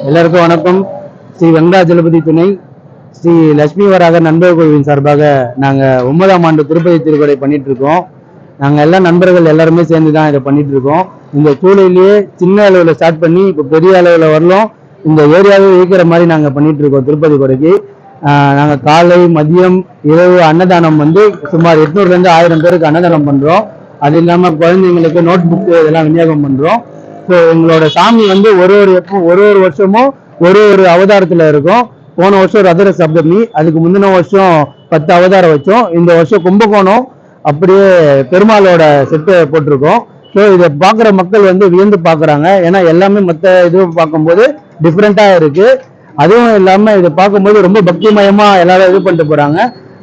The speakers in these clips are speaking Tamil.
எல்லாருக்கும் வணக்கம். ஸ்ரீ வெங்கடாஜலபதி துணை ஸ்ரீ லட்சுமி வராக நண்பர் குழுவின் சார்பாக நாங்க 9ஆம் ஆண்டு திருப்பதி திருப்படை பண்ணிட்டு இருக்கோம். நாங்க எல்லா நண்பர்கள் எல்லாருமே சேர்ந்துதான் இதை பண்ணிட்டு இருக்கோம். இந்த சூழலிலேயே சின்ன அளவுல ஸ்டார்ட் பண்ணி இப்ப பெரிய அளவுல வரலாம் இந்த ஏரியாவே இருக்கிற மாதிரி நாங்க பண்ணிட்டு இருக்கோம். திருப்பதி படைக்கு நாங்க காலை மதியம் இரவு அன்னதானம் சுமார் 800 இருந்து 1000 பேருக்கு அன்னதானம் பண்றோம். அது இல்லாம குழந்தைங்களுக்கு நோட் புக் இதெல்லாம் விநியோகம் பண்றோம். ஸோ எங்களோட சாமி ஒரு வருஷமும் ஒரு அவதாரத்துல இருக்கும். போன வருஷம் ரதர சப்தமி, அதுக்கு முந்தின வருஷம் 10 அவதாரம் வச்சோம். இந்த வருஷம் கும்பகோணம் அப்படியே பெருமாளோட செட்டு போட்டிருக்கோம். ஸோ இதை பார்க்குற மக்கள் வியந்து பார்க்குறாங்க. ஏன்னா எல்லாமே மற்ற இது பார்க்கும்போது டிஃப்ரெண்டா இருக்கு. அதுவும் இல்லாம இதை பார்க்கும்போது ரொம்ப பக்திமயமா எல்லாரும் இது பண்ணிட்டு போறாங்க.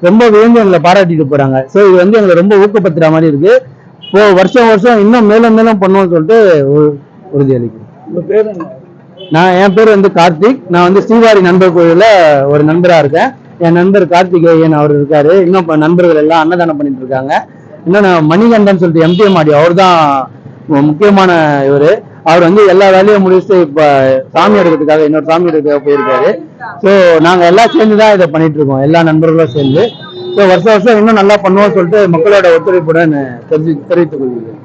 ரொம்ப வியந்து எங்களை பாராட்டிட்டு போறாங்க. ஸோ இது எங்களை ரொம்ப ஊக்கப்படுத்துற மாதிரி இருக்கு. இப்போ வருஷம் இன்னும் மேலும் பண்ணுவோம்னு சொல்லிட்டு உறுதி அளிக்கிறேன். என் பேர் கார்த்திக். நான் ஸ்ரீவாரி நண்பர் குழுல ஒரு நண்பரா இருக்கேன். என் நண்பர் கார்த்திகேயன் அவர் இருக்காரு. இன்னும் நண்பர்கள் எல்லாம் அன்னதானம் பண்ணிட்டு இருக்காங்க. இன்னும் மணிகண்டன் சொல்லிட்டு எம்டிஎம் ஆடி அவர் தான் முக்கியமான இவரு. அவர் எல்லா வேலையும் முடிச்சுட்டு இப்ப சாமி எடுக்கிறதுக்காக இன்னொரு சாமி எடுக்க போயிருக்காரு. ஸோ நாங்க எல்லாம் சேர்ந்துதான் இதை பண்ணிட்டு இருக்கோம், எல்லா நண்பர்களும் சேர்ந்து. ஸோ வருஷம் இன்னும் நல்லா பண்ணுவோம்னு சொல்லிட்டு மக்களோட ஒத்துழைப்புடன் தெரிவித்துக் கொள்கிறேன்.